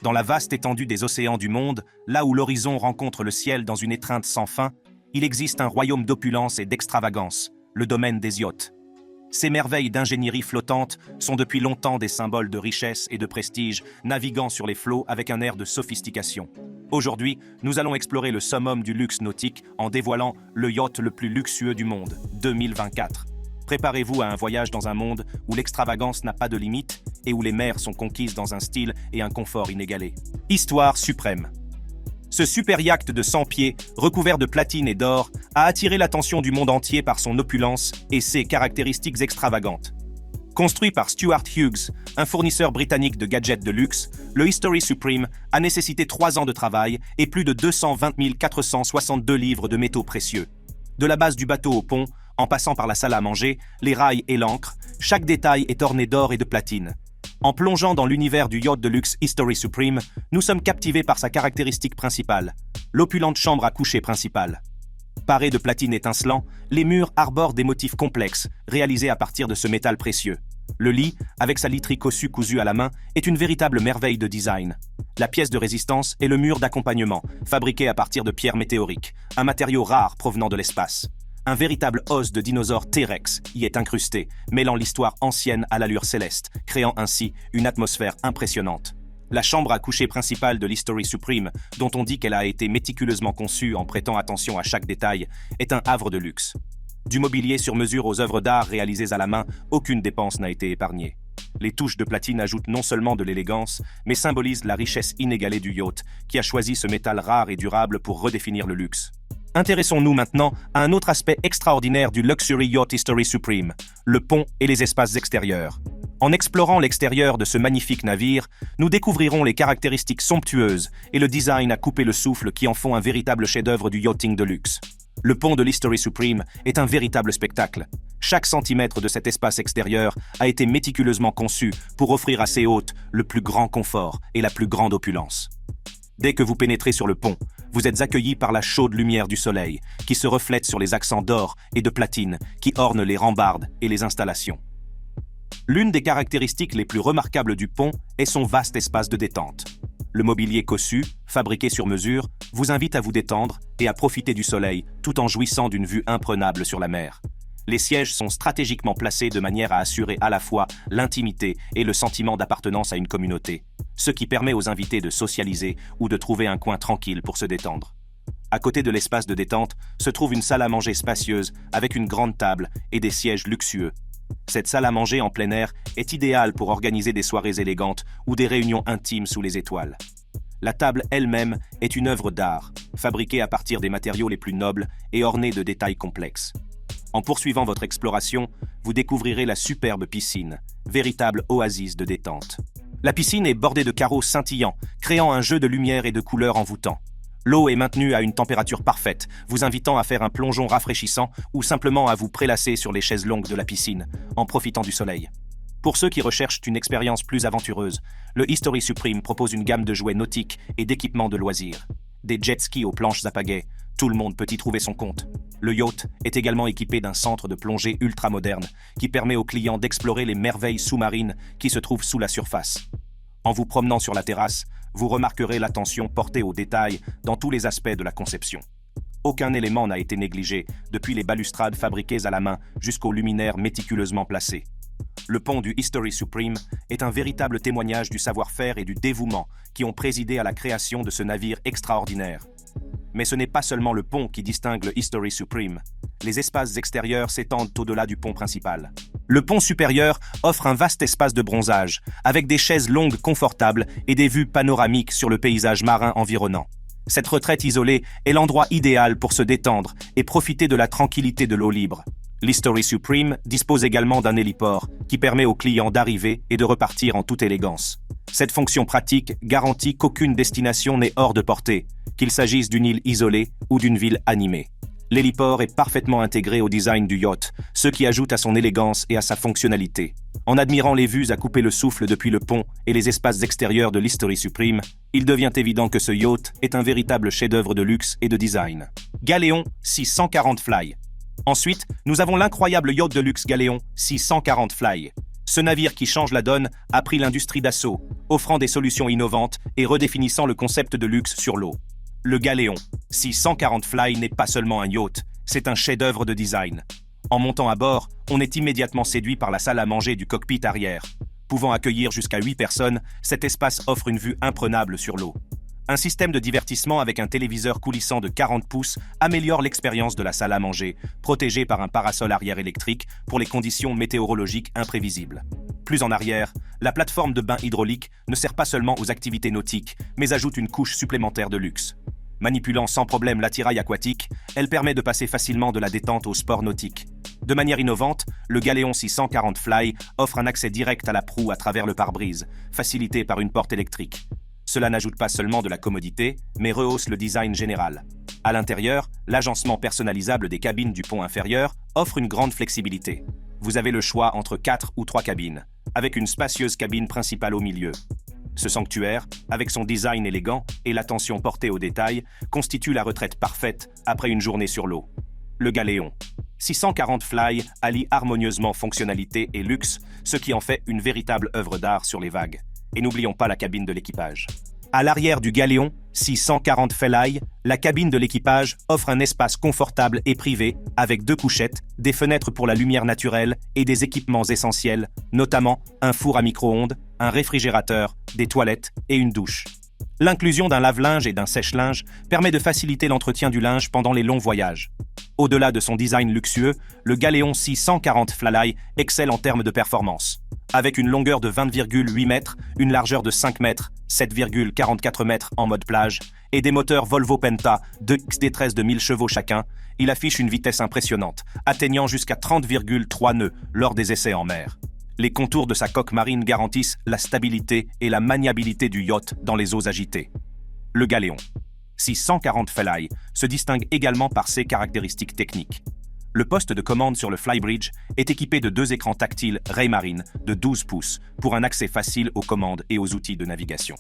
Dans la vaste étendue des océans du monde, là où l'horizon rencontre le ciel dans une étreinte sans fin, il existe un royaume d'opulence et d'extravagance, le domaine des yachts. Ces merveilles d'ingénierie flottante sont depuis longtemps des symboles de richesse et de prestige, naviguant sur les flots avec un air de sophistication. Aujourd'hui, nous allons explorer le summum du luxe nautique en dévoilant le yacht le plus luxueux du monde, 2024. Préparez-vous à un voyage dans un monde où l'extravagance n'a pas de limite et où les mers sont conquises dans un style et un confort inégalés. Histoire suprême. Ce super yacht de 100 pieds, recouvert de platine et d'or, a attiré l'attention du monde entier par son opulence et ses caractéristiques extravagantes. Construit par Stuart Hughes, un fournisseur britannique de gadgets de luxe, le History Supreme a nécessité 3 ans de travail et plus de 220 462 livres de métaux précieux. De la base du bateau au pont, en passant par la salle à manger, les rails et l'ancre, chaque détail est orné d'or et de platine. En plongeant dans l'univers du yacht de luxe History Supreme, nous sommes captivés par sa caractéristique principale, l'opulente chambre à coucher principale. Parée de platine étincelant, les murs arborent des motifs complexes, réalisés à partir de ce métal précieux. Le lit, avec sa literie cossue cousue à la main, est une véritable merveille de design. La pièce de résistance est le mur d'accompagnement, fabriqué à partir de pierres météoriques, un matériau rare provenant de l'espace. Un véritable os de dinosaure T-Rex y est incrusté, mêlant l'histoire ancienne à l'allure céleste, créant ainsi une atmosphère impressionnante. La chambre à coucher principale de l'History Supreme, dont on dit qu'elle a été méticuleusement conçue en prêtant attention à chaque détail, est un havre de luxe. Du mobilier sur mesure aux œuvres d'art réalisées à la main, aucune dépense n'a été épargnée. Les touches de platine ajoutent non seulement de l'élégance, mais symbolisent la richesse inégalée du yacht, qui a choisi ce métal rare et durable pour redéfinir le luxe. Intéressons-nous maintenant à un autre aspect extraordinaire du Luxury Yacht History Supreme, le pont et les espaces extérieurs. En explorant l'extérieur de ce magnifique navire, nous découvrirons les caractéristiques somptueuses et le design à couper le souffle qui en font un véritable chef-d'œuvre du yachting de luxe. Le pont de l'History Supreme est un véritable spectacle. Chaque centimètre de cet espace extérieur a été méticuleusement conçu pour offrir à ses hôtes le plus grand confort et la plus grande opulence. Dès que vous pénétrez sur le pont, vous êtes accueillis par la chaude lumière du soleil, qui se reflète sur les accents d'or et de platine qui ornent les rambardes et les installations. L'une des caractéristiques les plus remarquables du pont est son vaste espace de détente. Le mobilier cossu, fabriqué sur mesure, vous invite à vous détendre et à profiter du soleil tout en jouissant d'une vue imprenable sur la mer. Les sièges sont stratégiquement placés de manière à assurer à la fois l'intimité et le sentiment d'appartenance à une communauté, ce qui permet aux invités de socialiser ou de trouver un coin tranquille pour se détendre. À côté de l'espace de détente se trouve une salle à manger spacieuse avec une grande table et des sièges luxueux. Cette salle à manger en plein air est idéale pour organiser des soirées élégantes ou des réunions intimes sous les étoiles. La table elle-même est une œuvre d'art, fabriquée à partir des matériaux les plus nobles et ornée de détails complexes. En poursuivant votre exploration, vous découvrirez la superbe piscine, véritable oasis de détente. La piscine est bordée de carreaux scintillants, créant un jeu de lumière et de couleurs envoûtant. L'eau est maintenue à une température parfaite, vous invitant à faire un plongeon rafraîchissant ou simplement à vous prélasser sur les chaises longues de la piscine, en profitant du soleil. Pour ceux qui recherchent une expérience plus aventureuse, le History Supreme propose une gamme de jouets nautiques et d'équipements de loisirs. Des jet skis aux planches à pagaie, tout le monde peut y trouver son compte. Le yacht est également équipé d'un centre de plongée ultra-moderne qui permet aux clients d'explorer les merveilles sous-marines qui se trouvent sous la surface. En vous promenant sur la terrasse, vous remarquerez l'attention portée aux détails dans tous les aspects de la conception. Aucun élément n'a été négligé, depuis les balustrades fabriquées à la main jusqu'aux luminaires méticuleusement placés. Le pont du History Supreme est un véritable témoignage du savoir-faire et du dévouement qui ont présidé à la création de ce navire extraordinaire. Mais ce n'est pas seulement le pont qui distingue le History Supreme. Les espaces extérieurs s'étendent au-delà du pont principal. Le pont supérieur offre un vaste espace de bronzage, avec des chaises longues confortables et des vues panoramiques sur le paysage marin environnant. Cette retraite isolée est l'endroit idéal pour se détendre et profiter de la tranquillité de l'eau libre. L'History Supreme dispose également d'un héliport qui permet aux clients d'arriver et de repartir en toute élégance. Cette fonction pratique garantit qu'aucune destination n'est hors de portée, qu'il s'agisse d'une île isolée ou d'une ville animée. L'héliport est parfaitement intégré au design du yacht, ce qui ajoute à son élégance et à sa fonctionnalité. En admirant les vues à couper le souffle depuis le pont et les espaces extérieurs de l'History Supreme, il devient évident que ce yacht est un véritable chef-d'œuvre de luxe et de design. Galéon 640 Fly. Ensuite, nous avons l'incroyable yacht de luxe Galéon 640 Fly. Ce navire qui change la donne a pris l'industrie d'assaut, offrant des solutions innovantes et redéfinissant le concept de luxe sur l'eau. Le Galéon 640 Fly n'est pas seulement un yacht, c'est un chef-d'œuvre de design. En montant à bord, on est immédiatement séduit par la salle à manger du cockpit arrière. Pouvant accueillir jusqu'à 8 personnes, cet espace offre une vue imprenable sur l'eau. Un système de divertissement avec un téléviseur coulissant de 40 pouces améliore l'expérience de la salle à manger, protégée par un parasol arrière électrique pour les conditions météorologiques imprévisibles. Plus en arrière, la plateforme de bain hydraulique ne sert pas seulement aux activités nautiques, mais ajoute une couche supplémentaire de luxe. Manipulant sans problème l'attirail aquatique, elle permet de passer facilement de la détente au sport nautique. De manière innovante, le Galéon 640 Fly offre un accès direct à la proue à travers le pare-brise, facilité par une porte électrique. Cela n'ajoute pas seulement de la commodité, mais rehausse le design général. À l'intérieur, l'agencement personnalisable des cabines du pont inférieur offre une grande flexibilité. Vous avez le choix entre 4 ou 3 cabines, avec une spacieuse cabine principale au milieu. Ce sanctuaire, avec son design élégant et l'attention portée aux détails, constitue la retraite parfaite après une journée sur l'eau. Le Galéon 640 Fly allie harmonieusement fonctionnalité et luxe, ce qui en fait une véritable œuvre d'art sur les vagues. Et n'oublions pas la cabine de l'équipage. À l'arrière du Galéon 640 Fly, la cabine de l'équipage offre un espace confortable et privé avec 2 couchettes, des fenêtres pour la lumière naturelle et des équipements essentiels, notamment un four à micro-ondes, un réfrigérateur, des toilettes et une douche. L'inclusion d'un lave-linge et d'un sèche-linge permet de faciliter l'entretien du linge pendant les longs voyages. Au-delà de son design luxueux, le Galéon 640 Fly excelle en termes de performance. Avec une longueur de 20,8 mètres, une largeur de 5 mètres, 7,44 mètres en mode plage, et des moteurs Volvo Penta 2XD13 de 1000 chevaux chacun, il affiche une vitesse impressionnante, atteignant jusqu'à 30,3 nœuds lors des essais en mer. Les contours de sa coque marine garantissent la stabilité et la maniabilité du yacht dans les eaux agitées. Le Galéon 640 Fly se distingue également par ses caractéristiques techniques. Le poste de commande sur le Flybridge est équipé de 2 écrans tactiles Raymarine de 12 pouces pour un accès facile aux commandes et aux outils de navigation.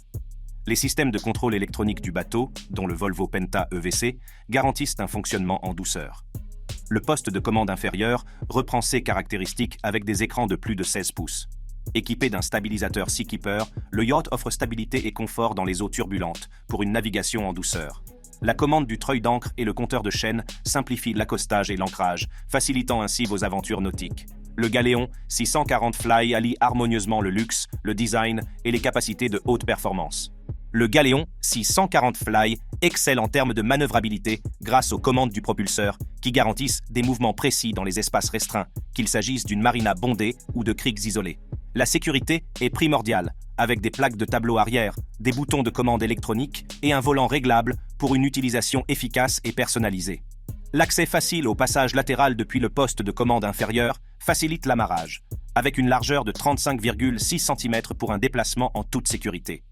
Les systèmes de contrôle électronique du bateau, dont le Volvo Penta EVC, garantissent un fonctionnement en douceur. Le poste de commande inférieur reprend ces caractéristiques avec des écrans de plus de 16 pouces. Équipé d'un stabilisateur Seakeeper, le yacht offre stabilité et confort dans les eaux turbulentes pour une navigation en douceur. La commande du treuil d'ancre et le compteur de chaîne simplifient l'accostage et l'ancrage, facilitant ainsi vos aventures nautiques. Le Galéon 640 Fly allie harmonieusement le luxe, le design et les capacités de haute performance. Le Galéon 640 Fly excelle en termes de manœuvrabilité grâce aux commandes du propulseur qui garantissent des mouvements précis dans les espaces restreints, qu'il s'agisse d'une marina bondée ou de criques isolées. La sécurité est primordiale, avec des plaques de tableau arrière, des boutons de commande électronique et un volant réglable pour une utilisation efficace et personnalisée. L'accès facile au passage latéral depuis le poste de commande inférieur facilite l'amarrage, avec une largeur de 35,6 cm pour un déplacement en toute sécurité.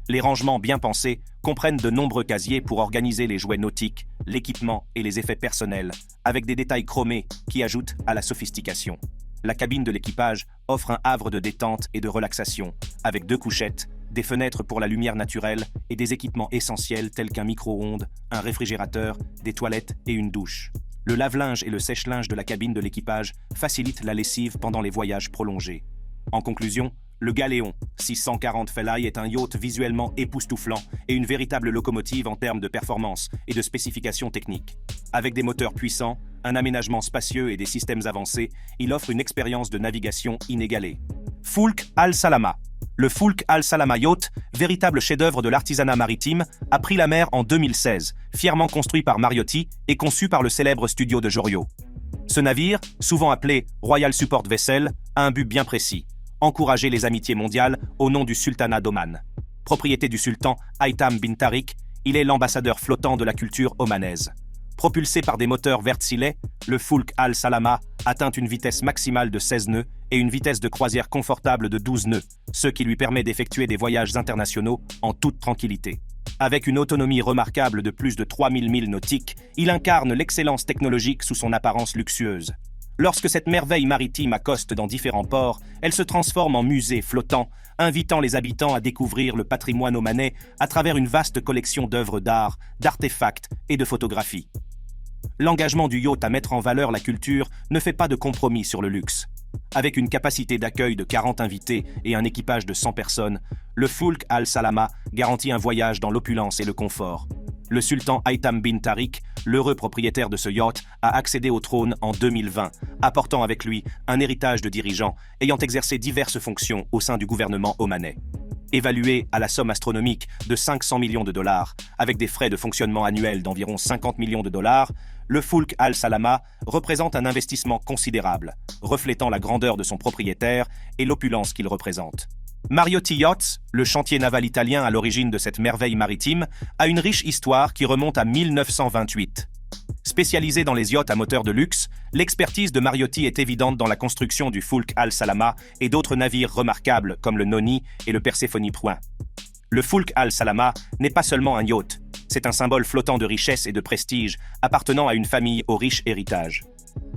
Les rangements bien pensés comprennent de nombreux casiers pour organiser les jouets nautiques, l'équipement et les effets personnels, avec des détails chromés qui ajoutent à la sophistication. La cabine de l'équipage offre un havre de détente et de relaxation, avec 2 couchettes, des fenêtres pour la lumière naturelle et des équipements essentiels tels qu'un micro-ondes, un réfrigérateur, des toilettes et une douche. Le lave-linge et le sèche-linge de la cabine de l'équipage facilitent la lessive pendant les voyages prolongés. En conclusion, le Galéon 640 Fly est un yacht visuellement époustouflant et une véritable locomotive en termes de performance et de spécifications techniques. Avec des moteurs puissants, un aménagement spacieux et des systèmes avancés, il offre une expérience de navigation inégalée. Fulk Al Salama. Le Fulk Al Salama Yacht, véritable chef-d'œuvre de l'artisanat maritime, a pris la mer en 2016, fièrement construit par Mariotti et conçu par le célèbre studio de Jorio. Ce navire, souvent appelé Royal Support Vessel, a un but bien précis: encourager les amitiés mondiales au nom du sultanat d'Oman. Propriété du sultan Haytham bin Tariq, il est l'ambassadeur flottant de la culture omanaise. Propulsé par des moteurs Wärtsilä, le Fulk Al Salama atteint une vitesse maximale de 16 nœuds et une vitesse de croisière confortable de 12 nœuds, ce qui lui permet d'effectuer des voyages internationaux en toute tranquillité. Avec une autonomie remarquable de plus de 3000 milles nautiques, il incarne l'excellence technologique sous son apparence luxueuse. Lorsque cette merveille maritime accoste dans différents ports, elle se transforme en musée flottant, invitant les habitants à découvrir le patrimoine omanais à travers une vaste collection d'œuvres d'art, d'artefacts et de photographies. L'engagement du yacht à mettre en valeur la culture ne fait pas de compromis sur le luxe. Avec une capacité d'accueil de 40 invités et un équipage de 100 personnes, le Fulk Al Salama garantit un voyage dans l'opulence et le confort. Le sultan Haytham bin Tariq, l'heureux propriétaire de ce yacht, a accédé au trône en 2020, apportant avec lui un héritage de dirigeants ayant exercé diverses fonctions au sein du gouvernement omanais. Évalué à la somme astronomique de 500 millions de dollars, avec des frais de fonctionnement annuels d'environ 50 millions de dollars, le Fulk Al Salama représente un investissement considérable, reflétant la grandeur de son propriétaire et l'opulence qu'il représente. Mariotti Yachts, le chantier naval italien à l'origine de cette merveille maritime, a une riche histoire qui remonte à 1928. Spécialisé dans les yachts à moteur de luxe, l'expertise de Mariotti est évidente dans la construction du Fulk Al Salama et d'autres navires remarquables comme le Noni et le Persephone Point. Le Fulk Al Salama n'est pas seulement un yacht, c'est un symbole flottant de richesse et de prestige appartenant à une famille au riche héritage.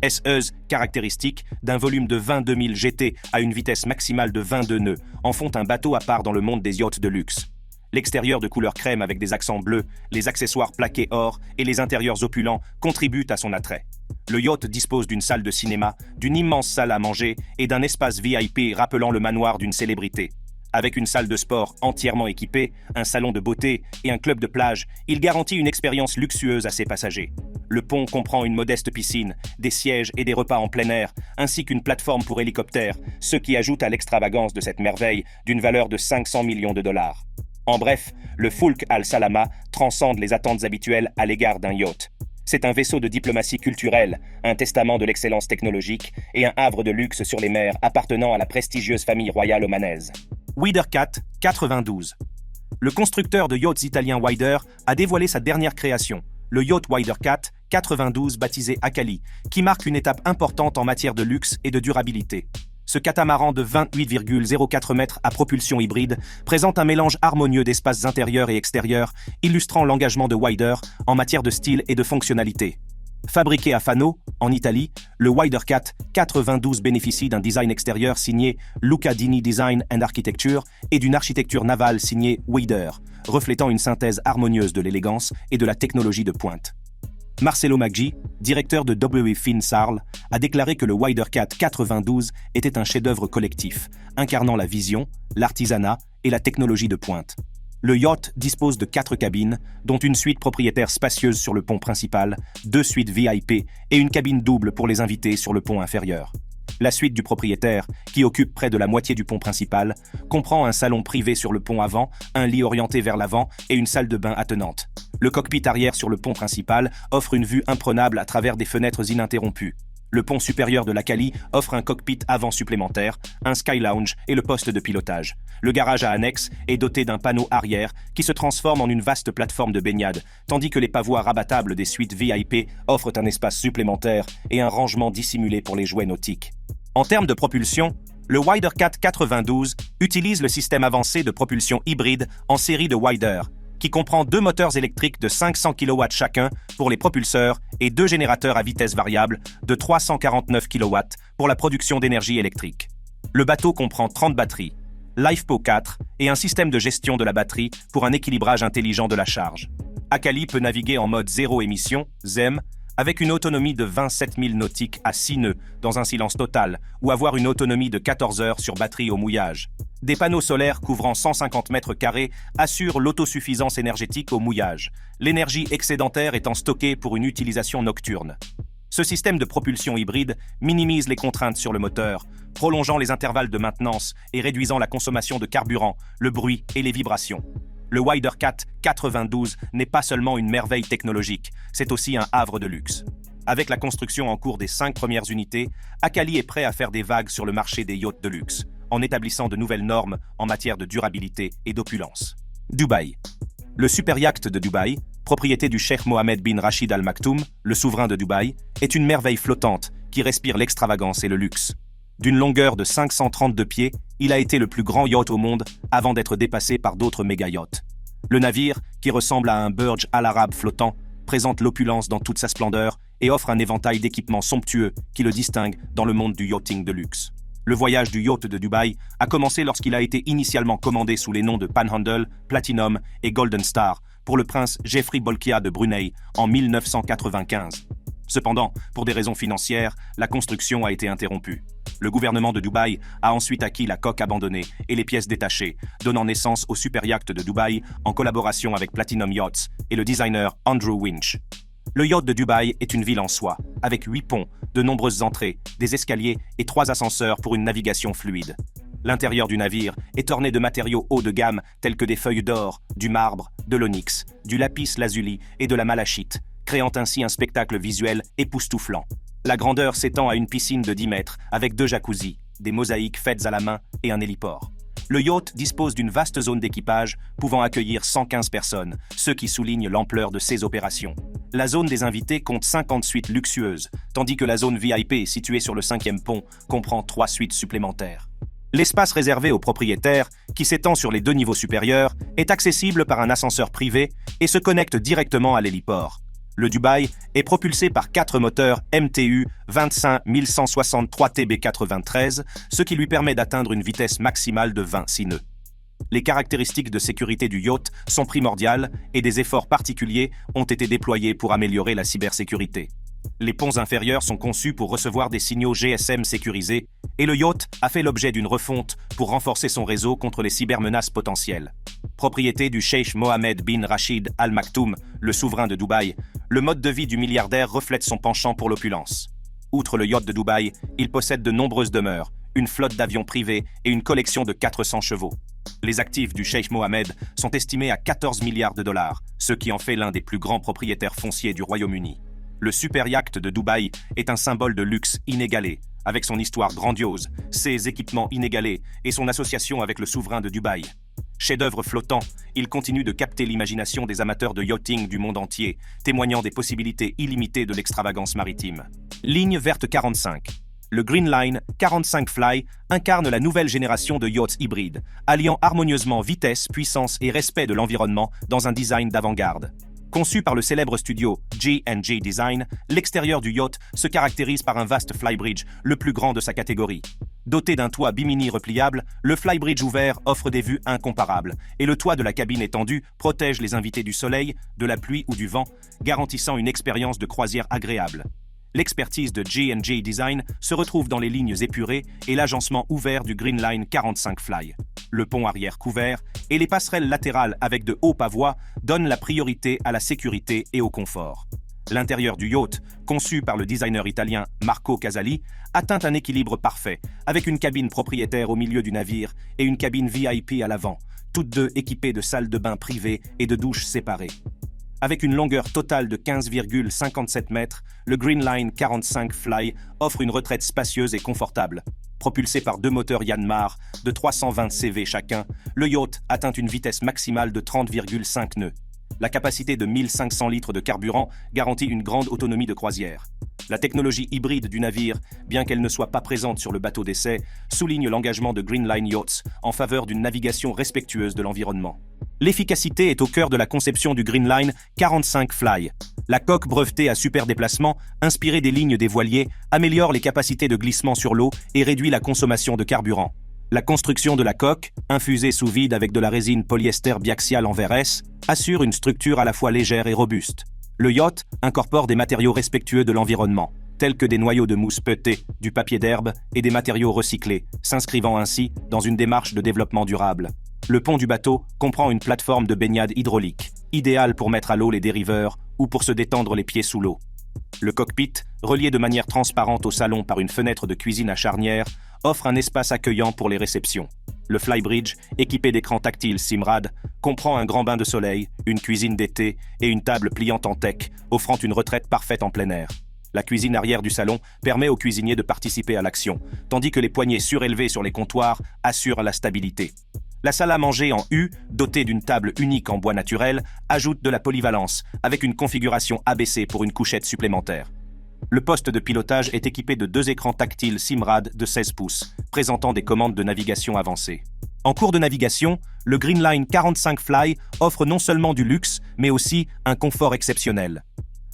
Esseuse caractéristique d'un volume de 22 000 GT à une vitesse maximale de 22 nœuds en font un bateau à part dans le monde des yachts de luxe. L'extérieur de couleur crème avec des accents bleus, les accessoires plaqués or et les intérieurs opulents contribuent à son attrait. Le yacht dispose d'une salle de cinéma, d'une immense salle à manger et d'un espace VIP rappelant le manoir d'une célébrité. Avec une salle de sport entièrement équipée, un salon de beauté et un club de plage, il garantit une expérience luxueuse à ses passagers. Le pont comprend une modeste piscine, des sièges et des repas en plein air, ainsi qu'une plateforme pour hélicoptères, ce qui ajoute à l'extravagance de cette merveille d'une valeur de 500 millions de dollars. En bref, le Fulk Al Salama transcende les attentes habituelles à l'égard d'un yacht. C'est un vaisseau de diplomatie culturelle, un testament de l'excellence technologique et un havre de luxe sur les mers appartenant à la prestigieuse famille royale omanaise. Widercat 92. Le constructeur de yachts italien Wider a dévoilé sa dernière création, le yacht Widercat 92 baptisé Akali, qui marque une étape importante en matière de luxe et de durabilité. Ce catamaran de 28,04 mètres à propulsion hybride présente un mélange harmonieux d'espaces intérieurs et extérieurs, illustrant l'engagement de Wider en matière de style et de fonctionnalité. Fabriqué à Fano, en Italie, le Widercat 92 bénéficie d'un design extérieur signé Luca Dini Design and Architecture et d'une architecture navale signée Wider, reflétant une synthèse harmonieuse de l'élégance et de la technologie de pointe. Marcello Maggi, directeur de W. Fin Sarl, a déclaré que le Widercat 92 était un chef-d'œuvre collectif, incarnant la vision, l'artisanat et la technologie de pointe. Le yacht dispose de 4 cabines, dont une suite propriétaire spacieuse sur le pont principal, 2 suites VIP et une cabine double pour les invités sur le pont inférieur. La suite du propriétaire, qui occupe près de la moitié du pont principal, comprend un salon privé sur le pont avant, un lit orienté vers l'avant et une salle de bain attenante. Le cockpit arrière sur le pont principal offre une vue imprenable à travers des fenêtres ininterrompues. Le pont supérieur de l'Akali offre un cockpit avant supplémentaire, un sky lounge et le poste de pilotage. Le garage à annexe est doté d'un panneau arrière qui se transforme en une vaste plateforme de baignade, tandis que les pavoirs rabattables des suites VIP offrent un espace supplémentaire et un rangement dissimulé pour les jouets nautiques. En termes de propulsion, le Widercat 92 utilise le système avancé de propulsion hybride en série de Wider, qui comprend 2 moteurs électriques de 500 kW chacun pour les propulseurs et 2 générateurs à vitesse variable de 349 kW pour la production d'énergie électrique. Le bateau comprend 30 batteries, LifePo 4 et un système de gestion de la batterie pour un équilibrage intelligent de la charge. Akali peut naviguer en mode zéro émission, ZEM, avec une autonomie de 27 000 nautiques à 6 nœuds dans un silence total ou avoir une autonomie de 14 heures sur batterie au mouillage. Des panneaux solaires couvrant 150 mètres carrés assurent l'autosuffisance énergétique au mouillage, l'énergie excédentaire étant stockée pour une utilisation nocturne. Ce système de propulsion hybride minimise les contraintes sur le moteur, prolongeant les intervalles de maintenance et réduisant la consommation de carburant, le bruit et les vibrations. Le Widercat 92 n'est pas seulement une merveille technologique, c'est aussi un havre de luxe. Avec la construction en cours des 5 premières unités, Akali est prêt à faire des vagues sur le marché des yachts de luxe, en établissant de nouvelles normes en matière de durabilité et d'opulence. Dubaï. Le super yacht de Dubaï, propriété du cheikh Mohammed bin Rachid Al Maktoum, le souverain de Dubaï, est une merveille flottante qui respire l'extravagance et le luxe. D'une longueur de 532 pieds, il a été le plus grand yacht au monde avant d'être dépassé par d'autres méga-yachts. Le navire, qui ressemble à un Burj Al Arab flottant, présente l'opulence dans toute sa splendeur et offre un éventail d'équipements somptueux qui le distingue dans le monde du yachting de luxe. Le voyage du yacht de Dubaï a commencé lorsqu'il a été initialement commandé sous les noms de Panhandle, Platinum et Golden Star pour le prince Jeffrey Bolkiah de Brunei en 1995. Cependant, pour des raisons financières, la construction a été interrompue. Le gouvernement de Dubaï a ensuite acquis la coque abandonnée et les pièces détachées, donnant naissance au super yacht de Dubaï en collaboration avec Platinum Yachts et le designer Andrew Winch. Le yacht de Dubaï est une ville en soi, avec 8 ponts, de nombreuses entrées, des escaliers et 3 ascenseurs pour une navigation fluide. L'intérieur du navire est orné de matériaux haut de gamme tels que des feuilles d'or, du marbre, de l'onyx, du lapis lazuli et de la malachite, créant ainsi un spectacle visuel époustouflant. La grandeur s'étend à une piscine de 10 mètres avec 2 jacuzzis, des mosaïques faites à la main et un héliport. Le yacht dispose d'une vaste zone d'équipage pouvant accueillir 115 personnes, ce qui souligne l'ampleur de ces opérations. La zone des invités compte 50 suites luxueuses, tandis que la zone VIP située sur le 5e pont comprend 3 suites supplémentaires. L'espace réservé aux propriétaires, qui s'étend sur les 2 niveaux supérieurs, est accessible par un ascenseur privé et se connecte directement à l'héliport. Le Dubaï est propulsé par 4 moteurs MTU 25163 TB93, ce qui lui permet d'atteindre une vitesse maximale de 26 nœuds. Les caractéristiques de sécurité du yacht sont primordiales et des efforts particuliers ont été déployés pour améliorer la cybersécurité. Les ponts inférieurs sont conçus pour recevoir des signaux GSM sécurisés et le yacht a fait l'objet d'une refonte pour renforcer son réseau contre les cybermenaces potentielles. Propriété du Cheikh Mohammed bin Rachid Al Maktoum, le souverain de Dubaï, le mode de vie du milliardaire reflète son penchant pour l'opulence. Outre le yacht de Dubaï, il possède de nombreuses demeures, une flotte d'avions privés et une collection de 400 chevaux. Les actifs du Cheikh Mohammed sont estimés à 14 milliards de dollars, ce qui en fait l'un des plus grands propriétaires fonciers du Royaume-Uni. Le super yacht de Dubaï est un symbole de luxe inégalé, avec son histoire grandiose, ses équipements inégalés et son association avec le souverain de Dubaï. Chef-d'œuvre flottant, il continue de capter l'imagination des amateurs de yachting du monde entier, témoignant des possibilités illimitées de l'extravagance maritime. Ligne verte 45. Le Green Line 45 Fly incarne la nouvelle génération de yachts hybrides, alliant harmonieusement vitesse, puissance et respect de l'environnement dans un design d'avant-garde. Conçu par le célèbre studio G&G Design, l'extérieur du yacht se caractérise par un vaste flybridge, le plus grand de sa catégorie. Doté d'un toit bimini repliable, le flybridge ouvert offre des vues incomparables et le toit de la cabine étendue protège les invités du soleil, de la pluie ou du vent, garantissant une expérience de croisière agréable. L'expertise de G&G Design se retrouve dans les lignes épurées et l'agencement ouvert du Green Line 45 Fly. Le pont arrière couvert et les passerelles latérales avec de hauts pavois donnent la priorité à la sécurité et au confort. L'intérieur du yacht, conçu par le designer italien Marco Casali, atteint un équilibre parfait, avec une cabine propriétaire au milieu du navire et une cabine VIP à l'avant, toutes deux équipées de salles de bain privées et de douches séparées. Avec une longueur totale de 15,57 mètres, le Green Line 45 Fly offre une retraite spacieuse et confortable. Propulsé par 2 moteurs Yanmar de 320 CV chacun, le yacht atteint une vitesse maximale de 30,5 nœuds. La capacité de 1500 litres de carburant garantit une grande autonomie de croisière. La technologie hybride du navire, bien qu'elle ne soit pas présente sur le bateau d'essai, souligne l'engagement de Green Line Yachts en faveur d'une navigation respectueuse de l'environnement. L'efficacité est au cœur de la conception du Green Line 45 Fly. La coque brevetée à super déplacement, inspirée des lignes des voiliers, améliore les capacités de glissement sur l'eau et réduit la consommation de carburant. La construction de la coque, infusée sous vide avec de la résine polyester biaxiale en verre S, assure une structure à la fois légère et robuste. Le yacht incorpore des matériaux respectueux de l'environnement, tels que des noyaux de mousse petée, du papier d'herbe et des matériaux recyclés, s'inscrivant ainsi dans une démarche de développement durable. Le pont du bateau comprend une plateforme de baignade hydraulique, idéale pour mettre à l'eau les dériveurs ou pour se détendre les pieds sous l'eau. Le cockpit, relié de manière transparente au salon par une fenêtre de cuisine à charnière, offre un espace accueillant pour les réceptions. Le flybridge, équipé d'écrans tactiles Simrad, comprend un grand bain de soleil, une cuisine d'été et une table pliante en teck, offrant une retraite parfaite en plein air. La cuisine arrière du salon permet aux cuisiniers de participer à l'action, tandis que les poignées surélevées sur les comptoirs assurent la stabilité. La salle à manger en U, dotée d'une table unique en bois naturel, ajoute de la polyvalence, avec une configuration abaissée pour une couchette supplémentaire. Le poste de pilotage est équipé de 2 écrans tactiles Simrad de 16 pouces, présentant des commandes de navigation avancées. En cours de navigation, le Green Line 45 Fly offre non seulement du luxe, mais aussi un confort exceptionnel.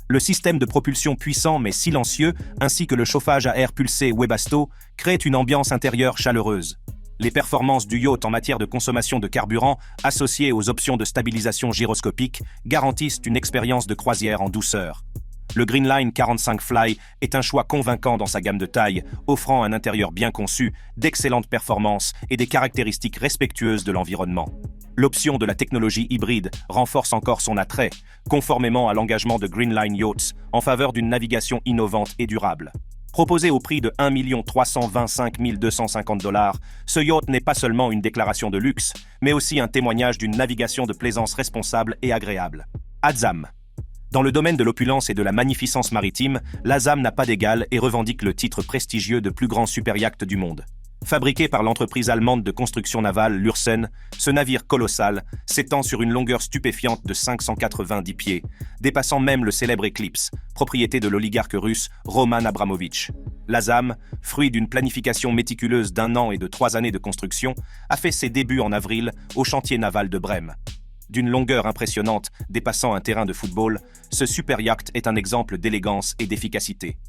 Le système de propulsion puissant mais silencieux, ainsi que le chauffage à air pulsé Webasto, créent une ambiance intérieure chaleureuse. Les performances du yacht en matière de consommation de carburant, associées aux options de stabilisation gyroscopique, garantissent une expérience de croisière en douceur. Le Greenline 45 Fly est un choix convaincant dans sa gamme de taille, offrant un intérieur bien conçu, d'excellentes performances et des caractéristiques respectueuses de l'environnement. L'option de la technologie hybride renforce encore son attrait, conformément à l'engagement de Greenline Yachts en faveur d'une navigation innovante et durable. Proposé au prix de 1 325 250 $, ce yacht n'est pas seulement une déclaration de luxe, mais aussi un témoignage d'une navigation de plaisance responsable et agréable. Azam. Dans le domaine de l'opulence et de la magnificence maritime, l'Azam n'a pas d'égal et revendique le titre prestigieux de plus grand superyacht du monde. Fabriqué par l'entreprise allemande de construction navale Lürssen, ce navire colossal s'étend sur une longueur stupéfiante de 590 pieds, dépassant même le célèbre Eclipse, propriété de l'oligarque russe Roman Abramovitch. L'Azam, fruit d'une planification méticuleuse d'1 an et de 3 années de construction, a fait ses débuts en avril au chantier naval de Brême. D'une longueur impressionnante, dépassant un terrain de football, ce superyacht est un exemple d'élégance et d'efficacité.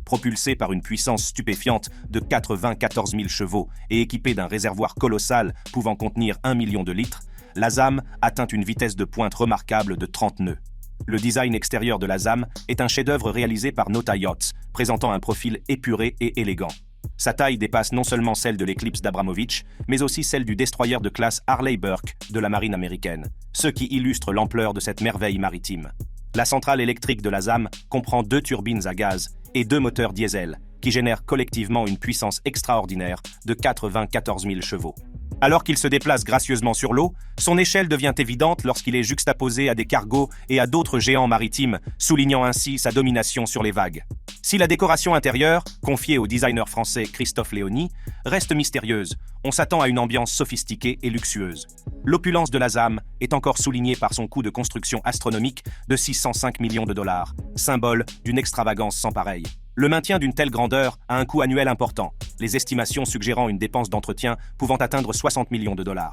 Propulsé par une puissance stupéfiante de 94 000 chevaux et équipé d'un réservoir colossal pouvant contenir 1 million de litres, l'Azam atteint une vitesse de pointe remarquable de 30 nœuds. Le design extérieur de l'Azam est un chef-d'œuvre réalisé par Nota Yachts, présentant un profil épuré et élégant. Sa taille dépasse non seulement celle de l'Eclipse d'Abramovitch, mais aussi celle du destroyer de classe Harley Burke de la marine américaine, ce qui illustre l'ampleur de cette merveille maritime. La centrale électrique de l'Azam comprend 2 turbines à gaz et 2 moteurs diesel, qui génèrent collectivement une puissance extraordinaire de 94 000 chevaux. Alors qu'il se déplace gracieusement sur l'eau, son échelle devient évidente lorsqu'il est juxtaposé à des cargos et à d'autres géants maritimes, soulignant ainsi sa domination sur les vagues. Si la décoration intérieure, confiée au designer français Christophe Léony, reste mystérieuse, on s'attend à une ambiance sophistiquée et luxueuse. L'opulence de l'Azam est encore soulignée par son coût de construction astronomique de 605 millions de $, symbole d'une extravagance sans pareille. Le maintien d'une telle grandeur a un coût annuel important, les estimations suggérant une dépense d'entretien pouvant atteindre 60 millions de $.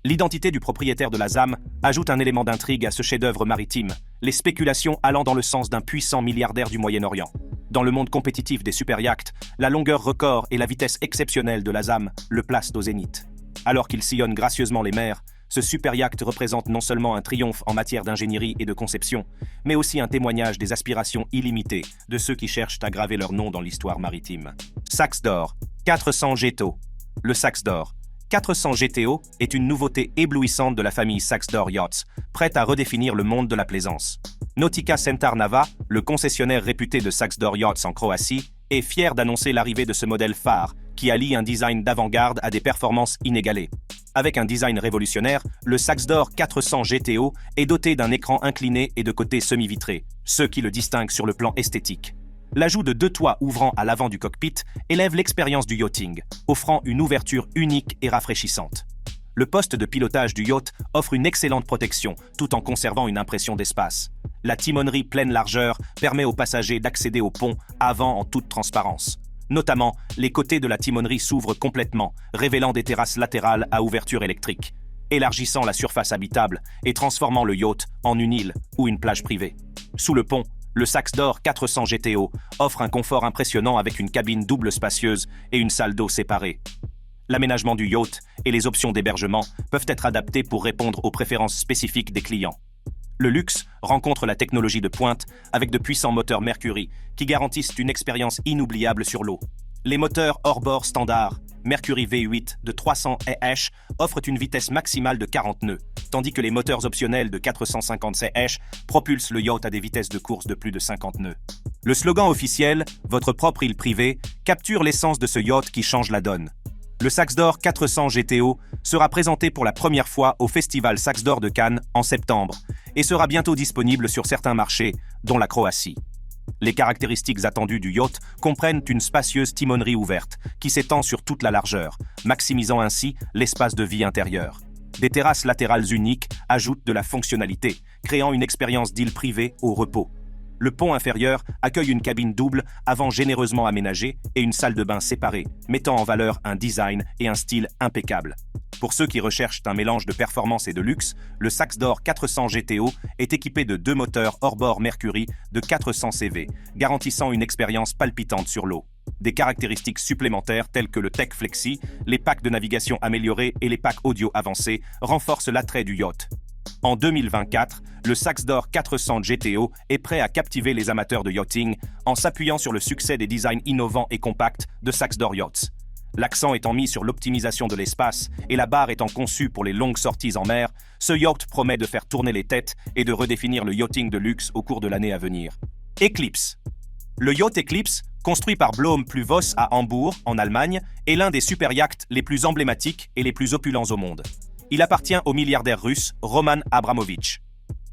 L'identité du propriétaire de l'Azam ajoute un élément d'intrigue à ce chef-d'œuvre maritime, les spéculations allant dans le sens d'un puissant milliardaire du Moyen-Orient. Dans le monde compétitif des superyachts, la longueur record et la vitesse exceptionnelle de l'Azam le placent au zénith. Alors qu'il sillonne gracieusement les mers, ce superyacht représente non seulement un triomphe en matière d'ingénierie et de conception, mais aussi un témoignage des aspirations illimitées de ceux qui cherchent à graver leur nom dans l'histoire maritime. Saxe d'or, 400 GTO. Le Saxe d'or, 400 GTO est une nouveauté éblouissante de la famille Saxe d'or Yachts, prête à redéfinir le monde de la plaisance. Nautica Centar Nava, le concessionnaire réputé de Saxe d'or Yachts en Croatie, est fier d'annoncer l'arrivée de ce modèle phare qui allie un design d'avant-garde à des performances inégalées. Avec un design révolutionnaire, le Saxe d'or 400 GTO est doté d'un écran incliné et de côtés semi-vitrés, ce qui le distingue sur le plan esthétique. L'ajout de 2 toits ouvrant à l'avant du cockpit élève l'expérience du yachting, offrant une ouverture unique et rafraîchissante. Le poste de pilotage du yacht offre une excellente protection, tout en conservant une impression d'espace. La timonerie pleine largeur permet aux passagers d'accéder au pont avant en toute transparence. Notamment, les côtés de la timonerie s'ouvrent complètement, révélant des terrasses latérales à ouverture électrique, élargissant la surface habitable et transformant le yacht en une île ou une plage privée. Sous le pont, le Saxe d'or 400 GTO offre un confort impressionnant avec une cabine double spacieuse et une salle d'eau séparée. L'aménagement du yacht et les options d'hébergement peuvent être adaptés pour répondre aux préférences spécifiques des clients. Le luxe rencontre la technologie de pointe avec de puissants moteurs Mercury qui garantissent une expérience inoubliable sur l'eau. Les moteurs hors-bord standard Mercury V8 de 300 CH offrent une vitesse maximale de 40 nœuds, tandis que les moteurs optionnels de 450 CH propulsent le yacht à des vitesses de course de plus de 50 nœuds. Le slogan officiel « Votre propre île privée » capture l'essence de ce yacht qui change la donne. Le Saxe d'or 400 GTO sera présenté pour la première fois au Festival Saxe d'or de Cannes en septembre et sera bientôt disponible sur certains marchés, dont la Croatie. Les caractéristiques attendues du yacht comprennent une spacieuse timonerie ouverte qui s'étend sur toute la largeur, maximisant ainsi l'espace de vie intérieur. Des terrasses latérales uniques ajoutent de la fonctionnalité, créant une expérience d'île privée au repos. Le pont inférieur accueille une cabine double avant généreusement aménagée et une salle de bain séparée, mettant en valeur un design et un style impeccables. Pour ceux qui recherchent un mélange de performance et de luxe, le Saxe d'or 400 GTO est équipé de 2 moteurs hors-bord Mercury de 400 CV, garantissant une expérience palpitante sur l'eau. Des caractéristiques supplémentaires telles que le Tech Flexi, les packs de navigation améliorés et les packs audio avancés renforcent l'attrait du yacht. En 2024, le Saxdor 400 GTO est prêt à captiver les amateurs de yachting en s'appuyant sur le succès des designs innovants et compacts de Saxdor Yachts. L'accent étant mis sur l'optimisation de l'espace et la barre étant conçue pour les longues sorties en mer, ce yacht promet de faire tourner les têtes et de redéfinir le yachting de luxe au cours de l'année à venir. Eclipse. Le yacht Eclipse, construit par Blohm plus Voss à Hambourg, en Allemagne, est l'un des super yachts les plus emblématiques et les plus opulents au monde. Il appartient au milliardaire russe Roman Abramovich.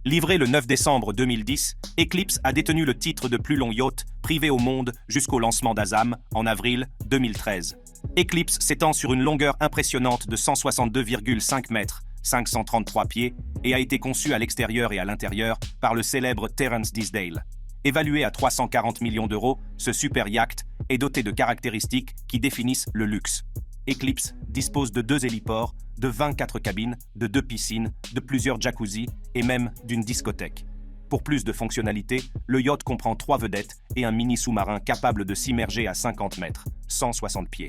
Livré le 9 décembre 2010, Eclipse a détenu le titre de plus long yacht privé au monde jusqu'au lancement d'Azam en avril 2013. Eclipse s'étend sur une longueur impressionnante de 162,5 mètres, 533 pieds, et a été conçu à l'extérieur et à l'intérieur par le célèbre Terence Disdale. Évalué à 340 millions d'euros, ce super yacht est doté de caractéristiques qui définissent le luxe. Eclipse dispose de 2 héliports, de 24 cabines, de 2 piscines, de plusieurs jacuzzis et même d'une discothèque. Pour plus de fonctionnalités, le yacht comprend 3 vedettes et un mini sous-marin capable de s'immerger à 50 mètres, 160 pieds.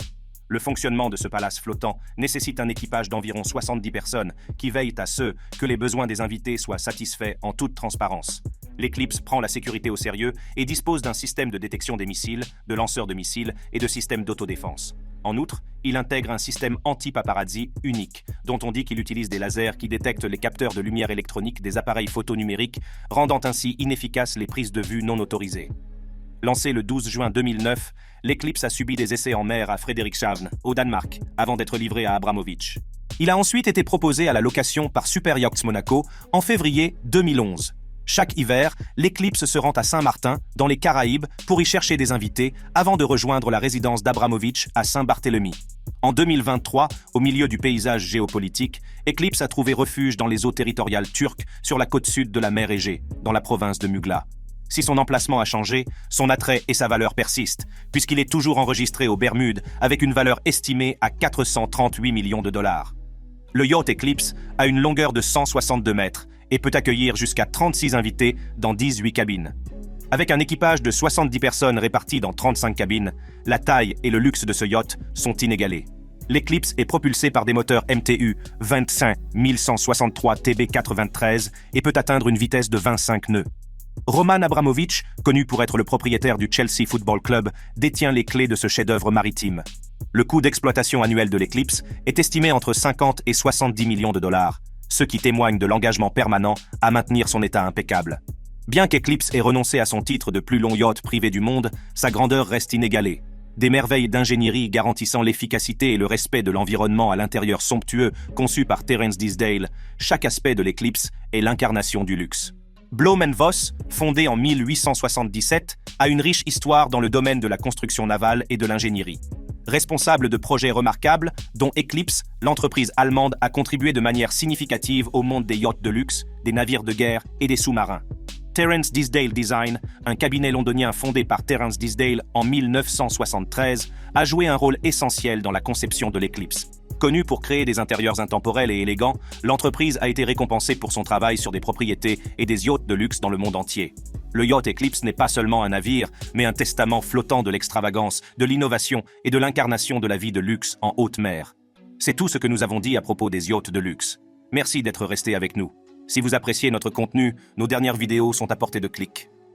Le fonctionnement de ce palace flottant nécessite un équipage d'environ 70 personnes qui veillent à ce que les besoins des invités soient satisfaits en toute transparence. L'Eclipse prend la sécurité au sérieux et dispose d'un système de détection des missiles, de lanceurs de missiles et de systèmes d'autodéfense. En outre, il intègre un système anti-paparazzi unique, dont on dit qu'il utilise des lasers qui détectent les capteurs de lumière électronique des appareils photonumériques, rendant ainsi inefficaces les prises de vue non autorisées. Lancé le 12 juin 2009, l'Eclipse a subi des essais en mer à Frederikshavn, au Danemark, avant d'être livré à Abramovich. Il a ensuite été proposé à la location par Super Yachts Monaco en février 2011. Chaque hiver, l'Eclipse se rend à Saint-Martin, dans les Caraïbes, pour y chercher des invités, avant de rejoindre la résidence d'Abramovich à Saint-Barthélemy. En 2023, au milieu du paysage géopolitique, Eclipse a trouvé refuge dans les eaux territoriales turques sur la côte sud de la mer Égée, dans la province de Mugla. Si son emplacement a changé, son attrait et sa valeur persistent, puisqu'il est toujours enregistré aux Bermudes avec une valeur estimée à 438 millions de dollars. Le yacht Eclipse a une longueur de 162 mètres et peut accueillir jusqu'à 36 invités dans 18 cabines. Avec un équipage de 70 personnes réparties dans 35 cabines, la taille et le luxe de ce yacht sont inégalés. L'Eclipse est propulsé par des moteurs MTU 25163 TB93 et peut atteindre une vitesse de 25 nœuds. Roman Abramovich, connu pour être le propriétaire du Chelsea Football Club, détient les clés de ce chef-d'œuvre maritime. Le coût d'exploitation annuel de l'Eclipse est estimé entre 50 et 70 millions de dollars, ce qui témoigne de l'engagement permanent à maintenir son état impeccable. Bien qu'Eclipse ait renoncé à son titre de plus long yacht privé du monde, sa grandeur reste inégalée. Des merveilles d'ingénierie garantissant l'efficacité et le respect de l'environnement à l'intérieur somptueux conçu par Terence Disdale, chaque aspect de l'Eclipse est l'incarnation du luxe. Blohm & Voss, fondé en 1877, a une riche histoire dans le domaine de la construction navale et de l'ingénierie. Responsable de projets remarquables, dont Eclipse, l'entreprise allemande a contribué de manière significative au monde des yachts de luxe, des navires de guerre et des sous-marins. Terence Disdale Design, un cabinet londonien fondé par Terence Disdale en 1973, a joué un rôle essentiel dans la conception de l'Eclipse. Connue pour créer des intérieurs intemporels et élégants, l'entreprise a été récompensée pour son travail sur des propriétés et des yachts de luxe dans le monde entier. Le yacht Eclipse n'est pas seulement un navire, mais un testament flottant de l'extravagance, de l'innovation et de l'incarnation de la vie de luxe en haute mer. C'est tout ce que nous avons dit à propos des yachts de luxe. Merci d'être resté avec nous. Si vous appréciez notre contenu, nos dernières vidéos sont à portée de clic.